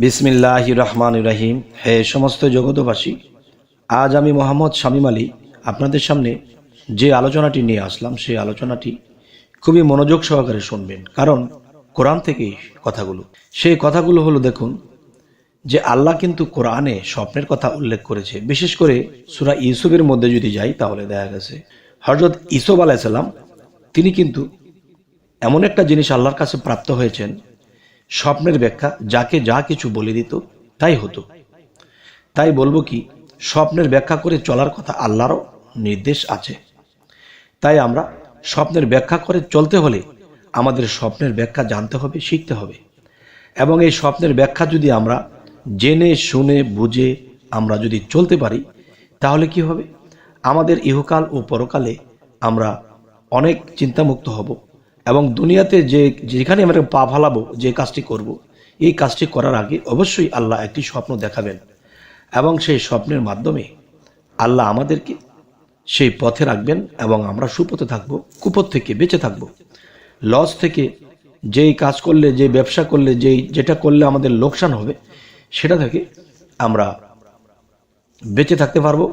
বিসমিল্লাহির রহমানির রহিম। হে সমস্ত জগতবাসী, আজ আমি মোহাম্মদ শামীম আলী আপনাদের সামনে যে আলোচনাটি নিয়ে আসলাম সেই আলোচনাটি খুবই মনোযোগ সহকারে শুনবেন, কারণ কোরআন থেকে কথাগুলো সেই কথাগুলো হলো, দেখুন যে আল্লাহ কিন্তু কোরআনে স্বপ্নের কথা উল্লেখ করেছে। বিশেষ করে সূরা ইউসুফের মধ্যে যদি যাই তাহলে দেখা গেছে হযরত ইউসুফ আলাইহিস সালাম তিনি কিন্তু এমন একটা জিনিস আল্লাহর কাছে প্রাপ্ত হয়েছেন, স্বপ্নের ব্যাখ্যা, যাকে যা কিছু বলে দিত তাই হতো। তাই বলবো কি, স্বপ্নের ব্যাখ্যা করে চলার কথা আল্লাহরও নির্দেশ আছে। তাই আমরা স্বপ্নের ব্যাখ্যা করে চলতে হলে আমাদের স্বপ্নের ব্যাখ্যা জানতে হবে, শিখতে হবে। এবং এই স্বপ্নের ব্যাখ্যা যদি আমরা জেনে শুনে বুঝে আমরা যদি চলতে পারি, তাহলে কি হবে, আমাদের ইহকাল ও পরকালে আমরা অনেক চিন্তামুক্ত হব। এবং দুনিয়াতে যেখানে আমরা পা ফালাবো, যে কাজটি করব, এই কাজটি করার আগে অবশ্যই আল্লাহ একটি স্বপ্ন দেখাবেন, এবং সেই স্বপ্নের মাধ্যমে আল্লাহ আমাদেরকে সেই পথে রাখবেন এবং আমরা সুপথে থাকব, কুপথ থেকে বেঁচে থাকব। লস থেকে, যেই কাজ করলে, যে ব্যবসা করলে, যেটা করলে আমাদের লোকসান হবে, সেটা থেকে আমরা বেঁচে থাকতে পারবো,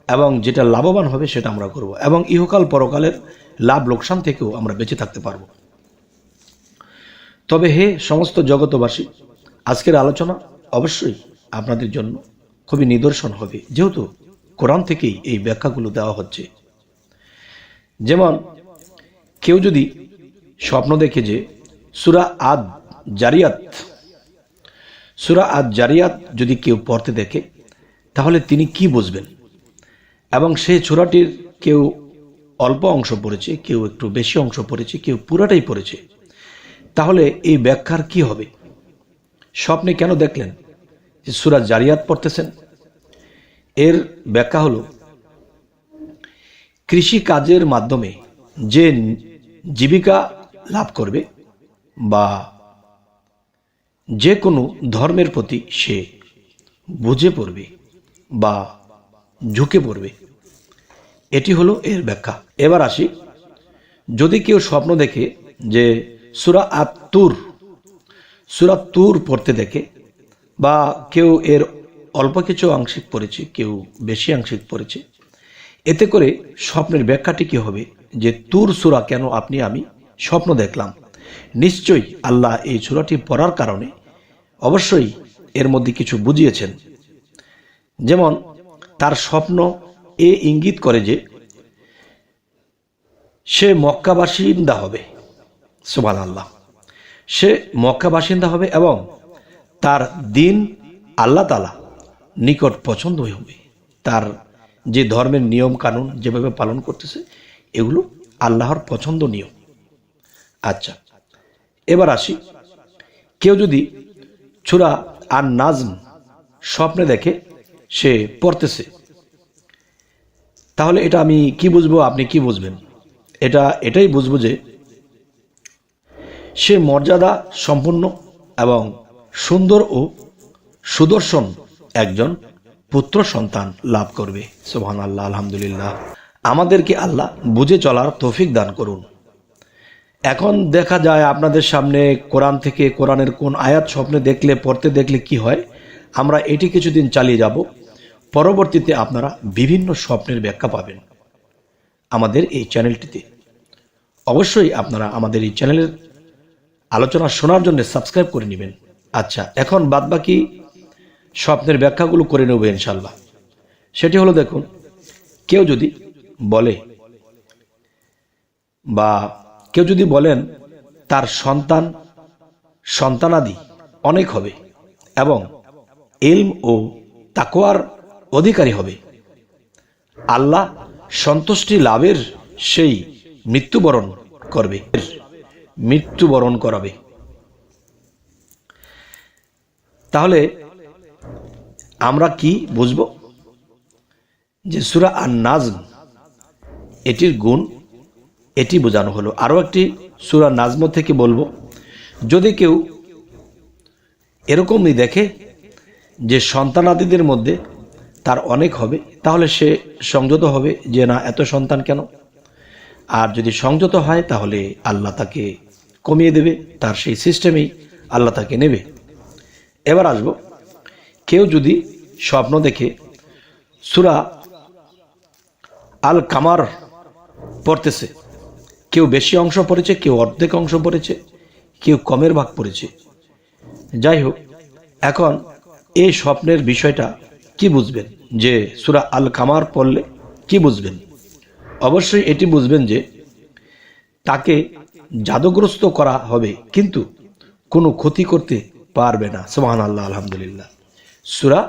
এবং যেটা লাভবান হবে সেটা আমরা করব, এবং ইহকাল পরকালের লাভ লোকসান থেকেও আমরা বেঁচে থাকতে পারবো। তবে হে সমস্ত জগতবাসী, আজকের আলোচনা অবশ্যই আপনাদের জন্য খুবই নিদর্শন হবে, যেহেতু কোরআন থেকেই এই ব্যাখ্যাগুলো দেওয়া হচ্ছে। যেমন কেউ যদি স্বপ্ন দেখে যে সূরা আদ জারিয়াত যদি কেউ পড়তে দেখে, তাহলে তিনি কি বুঝবেন? এবং সেই সূরাটির কেউ অল্প অংশ পড়েছে, কেউ একটু বেশি অংশ পড়েছে, কেউ পুরাটাই পড়েছে, তাহলে এই ব্যাখ্যার কি হবে? স্বপ্নে কেন দেখলেন যে সূরা জারিয়াত পড়তেছেন? এর ব্যাখ্যা হলো, কৃষি কাজের মাধ্যমে যে জীবিকা লাভ করবে বা যে কোনো ধর্মের প্রতি সে বুঝে পড়বে বা ঝুঁকে পড়বে, এটি হলো এর ব্যাখ্যা। এবার আসি, যদি কেউ স্বপ্ন দেখে যে সূরা তুর পড়তে দেখে, বা কেউ এর অল্প কিছু আংশিক পড়েছে, কেউ বেশি আংশিক পড়েছে, এতে করে স্বপ্নের ব্যাখ্যাটি কি হবে যে তুর সূরা কেন আমি স্বপ্ন দেখলাম? নিশ্চয়ই আল্লাহ এই সূরাটি পড়ার কারণে অবশ্যই এর মধ্যে কিছু বুঝিয়েছেন। যেমন তার স্বপ্ন এ ইঙ্গিত করে যে সে মক্কা বাসিন্দা হবে, সুবহানাল্লাহ, সে মক্কা বাসিন্দা হবে এবং তার দিন আল্লাহ তাআলা নিকট পছন্দ হবে। তার যে ধর্মের নিয়ম কানুন যেভাবে পালন করতেছে, এগুলো আল্লাহর পছন্দনীয়। আচ্ছা, এবার আসি, কেউ যদি সূরা আন নাজম স্বপ্নে দেখে সে পড়তেছে, তাহলে এটা আমি কি বুঝবো, আপনি কি বুঝবেন? এটাই বুঝবো যে সে মর্যাদা সম্পন্ন এবং সুন্দর ও সুদর্শন একজন পুত্র সন্তান লাভ করবে। সুবহানাল্লাহ, আলহামদুলিল্লাহ। আমাদেরকে আল্লাহ বুঝে চলার তৌফিক দান করুন। এখন দেখা যায় আপনাদের সামনে কোরআন থেকে কোরআনের কোন আয়াত স্বপ্নে দেখলে, পড়তে দেখলে কি হয়, আমরা এটি কিছুদিন চালিয়ে যাব। পরবর্তীতে আপনারা বিভিন্ন স্বপ্নের ব্যাখ্যা পাবেন আমাদের এই চ্যানেলটিতে। অবশ্যই আপনারা আমাদের এই চ্যানেলের আলোচনা শোনার জন্য সাবস্ক্রাইব করে নেবেন। আচ্ছা, এখন বাদবাকি স্বপ্নের ব্যাখ্যাগুলো করে নেব ইনশাল্লাহ। সেটি হলো, দেখুন, কেউ যদি বলে বা কেউ যদি বলেন তার সন্তানাদি অনেক হবে এবং ইলম ও তাকওয়ার অধিকারী হবে, আল্লাহ সন্তুষ্টি লাভের সেই মৃত্যুবরণ করাবে, তাহলে আমরা কি বুঝব? যে সূরা আন নাজম এটির গুণ, এটি বোঝানো হলো। আরও একটি সূরা নাজম থেকে বলবো, যদি কেউ এরকমই দেখে যে সন্তানাদিদের মধ্যে তার অনেক হবে, তাহলে সে সংযত হবে যে না, এত সন্তান কেন? আর যদি সংযত হয় তাহলে আল্লাহ তাকে কমিয়ে দেবে, তার সেই সিস্টেমেই আল্লাহ তাকে নেবে। এবার আসব, কেউ যদি স্বপ্ন দেখে সূরা আল কামার পড়তেছে, কেউ বেশি অংশ পড়েছে, কেউ অর্ধেক অংশ পড়েছে, কেউ কমের ভাগ পড়েছে, যাই হোক, এখন এই স্বপ্নের বিষয়টা কি বুঝবেন, যে সূরা আল কামার পড়লে কি বুঝবেন? অবশ্যই এটি বুঝবেন যে তাকে জাদুগ্রস্ত করা হবে, কিন্তু কোনো ক্ষতি করতে পারবে না। সুবহানাল্লাহ, আলহামদুলিল্লাহ। সূরা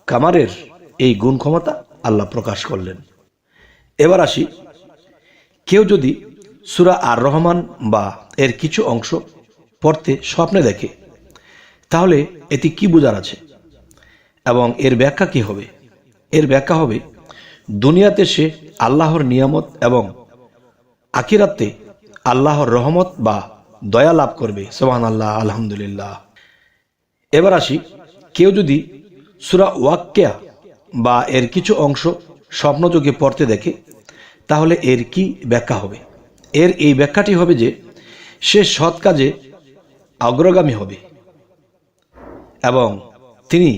কামারের এই গুণ ক্ষমতা আল্লাহ প্রকাশ করলেন। এবার আসি, কেউ যদি সূরা আর রহমান বা এর কিছু অংশ পড়তে স্বপ্নে দেখে, তাহলে এতে কি বোঝার আছে এবং এর ব্যাখ্যা কি হবে? এর ব্যাখ্যা হবে, দুনিয়াতে সে আল্লাহর নিয়ামত এবং আখিরাতে আল্লাহর রহমত বা দয়া লাভ করবে। সুবহানাল্লাহ, আলহামদুলিল্লাহ। এবার আসি, কেউ যদি সূরা ওয়াক্কিয়া বা এর কিছু অংশ স্বপ্নযোগে পড়তে দেখে, তাহলে এর কি ব্যাখ্যা হবে? এর এই ব্যাখ্যাটি হবে যে সে সৎ কাজে অগ্রগামী হবে এবং তিনি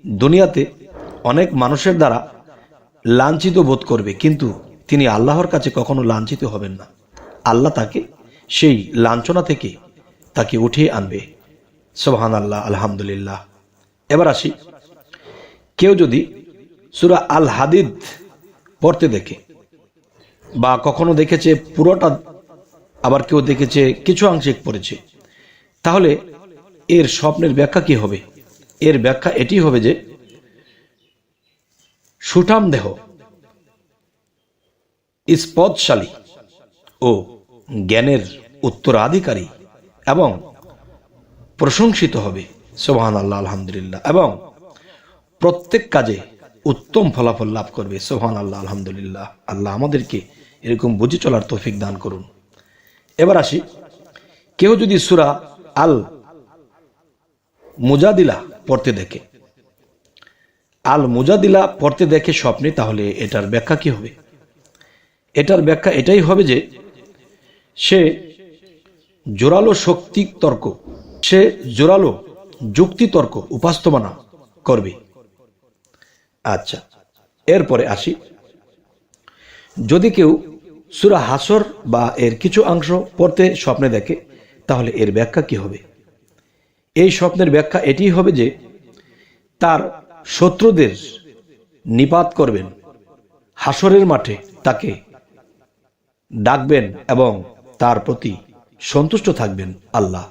দুনিয়াতে অনেক মানুষের দ্বারা লাঞ্ছিত বোধ করবে, কিন্তু তিনি আল্লাহর কাছে কখনো লাঞ্ছিত হবেন না। আল্লাহ তাকে সেই লাঞ্ছনা থেকে তাকে উঠিয়ে আনবে। সুবহানাল্লাহ, আলহামদুলিল্লাহ। এবার আসি, কেউ যদি সূরা আল হাদিদ পড়তে দেখে বা কখনো দেখেছে পুরোটা, আবার কেউ দেখেছে কিছু আংশিক পড়েছে, তাহলে এর স্বপ্নের ব্যাখ্যা কি হবে? এর ব্যাখ্যা এটি হবে যে সুঠাম দেহ, স্পদশালী ও জ্ঞানের উত্তরাধিকারী এবং প্রশংসিত হবে। সুবহানাল্লাহ, আলহামদুলিল্লাহ। এবং প্রত্যেক কাজে উত্তম ফলাফল লাভ করবে। সুবহানাল্লাহ, আলহামদুলিল্লাহ। আল্লাহ আমাদেরকে এরকম বুঝে চলার তৌফিক দান করুন। এবার আসি, কেউ যদি সূরা আল মুজাদিলা পড়তে দেখে, আল মুজাদিলা পড়তে দেখে স্বপ্নে, তাহলে এটার ব্যাখ্যা কি হবে? এটার ব্যাখ্যা এটাই হবে যে সে জোরালো যুক্তি তর্ক উপস্থাপনা করবে। আচ্ছা, এরপরে আসি, যদি কেউ সূরা হাসর বা এর কিছু অংশ পড়তে স্বপ্নে দেখে, তাহলে এর ব্যাখ্যা কি হবে? এই স্বপ্নের ব্যাখ্যা এটি হবে যে তার শত্রুদের নিপাত করবেন, হাসরের মাঠে তাকে ডাকবেন এবং তার প্রতি সন্তুষ্ট থাকবেন আল্লাহ।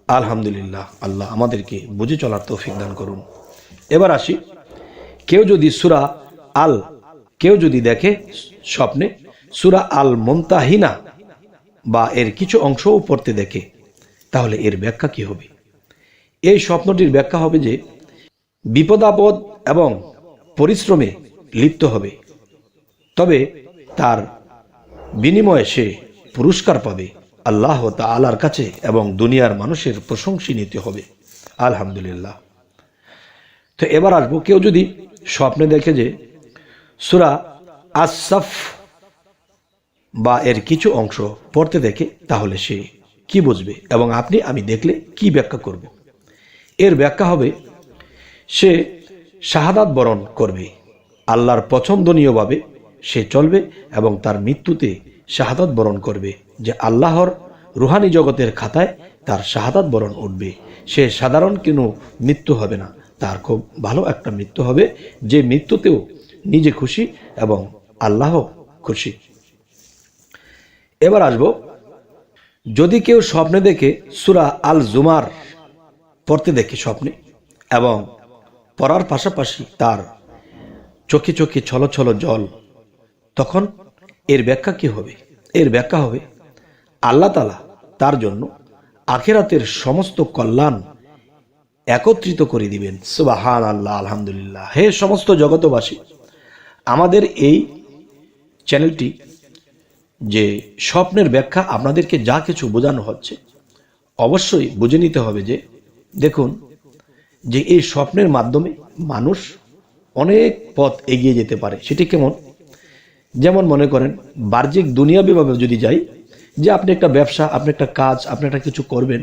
আলহামদুলিল্লাহ। আল্লাহ আমাদেরকে বুঝে চলার তৌফিক দান করুন। এবার আসি, কেউ যদি দেখে স্বপ্নে সূরা আল মুনতাহিনা বা এর কিছু অংশও পড়তে দেখে, তাহলে এর ব্যাখ্যা কি হবে? এই স্বপ্নটির ব্যাখ্যা হবে যে বিপদাপদ এবং পরিশ্রমে লিপ্ত হবে, তবে তার বিনিময়ে সে পুরস্কার পাবে আল্লাহ তাআলার কাছে এবং দুনিয়ার মানুষের প্রশংসা নিতে হবে। আলহামদুলিল্লাহ। তো এবার আসবো, কেউ যদি স্বপ্নে দেখে যে সূরা আস-সাফ বা এর কিছু অংশ পড়তে দেখে, তাহলে সে কি বুঝবে এবং আমি দেখলে কি ব্যাখ্যা করব? এর ব্যাখ্যা হবে, সে শাহাদাত বরণ করবে, আল্লাহর পছন্দনীয়ভাবে সে চলবে এবং তার মৃত্যুতে শাহাদাত বরণ করবে, যে আল্লাহর রুহানি জগতের খাতায় তার শাহাদাত বরণ উঠবে। সে সাধারণ কোনো মৃত্যু হবে না, তার খুব ভালো একটা মৃত্যু হবে, যে মৃত্যুতেও নিজে খুশি এবং আল্লাহ খুশি। এবার আসবো, যদি কেউ স্বপ্নে দেখে সূরা আল জুমার পড়তে দেখে স্বপ্নে এবং পড়ার পাশাপাশি তার চোখে চোখে ছলো ছলো জল, তখন এর ব্যাখ্যা কি হবে? এর ব্যাখ্যা হবে, আল্লাহ তাআলা তার জন্য আখিরাতের সমস্ত কল্যাণ একত্রিত করে দিবেন। সুবহানাল্লাহ, আলহামদুলিল্লাহ। হে সমস্ত জগতবাসী, আমাদের এই চ্যানেলটি যে স্বপ্নের ব্যাখ্যা আপনাদেরকে যা কিছু বোঝানো হচ্ছে, অবশ্যই বুঝে নিতে হবে যে দেখুন, যে এই স্বপ্নের মাধ্যমে মানুষ অনেক পথ এগিয়ে যেতে পারে। সেটি কেমন? যেমন মনে করেন, বাহ্যিক দুনিয়াবিভাবে যদি যাই, যে আপনি একটা ব্যবসা, আপনি একটা কাজ, আপনি একটা কিছু করবেন,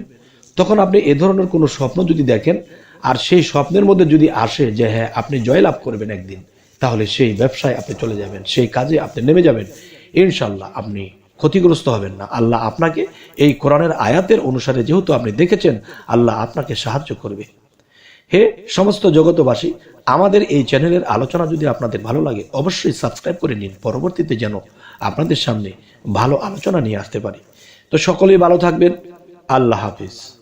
তখন আপনি এ ধরনের কোনো স্বপ্ন যদি দেখেন, আর সেই স্বপ্নের মধ্যে যদি আসে যে হ্যাঁ আপনি জয়লাভ করবেন একদিন, তাহলে সেই ব্যবসায় আপনি চলে যাবেন, সেই কাজে আপনি নেমে যাবেন, ইনশাল্লাহ আপনি ক্ষতিগ্রস্ত হবেন না। আল্লাহ আপনাকে এই কোরআনের আয়াতের অনুসারে যেহেতু আপনি দেখেছেন, আল্লাহ আপনাকে সাহায্য করবে। হে সমস্ত জগতবাসী, আমাদের এই চ্যানেলের আলোচনা যদি আপনাদের ভালো লাগে অবশ্যই সাবস্ক্রাইব করে নিন, পরবর্তীতে যেন আপনাদের সামনে ভালো আলোচনা নিয়ে আসতে পারি। তো সকলেই ভালো থাকবেন। আল্লাহ হাফিজ।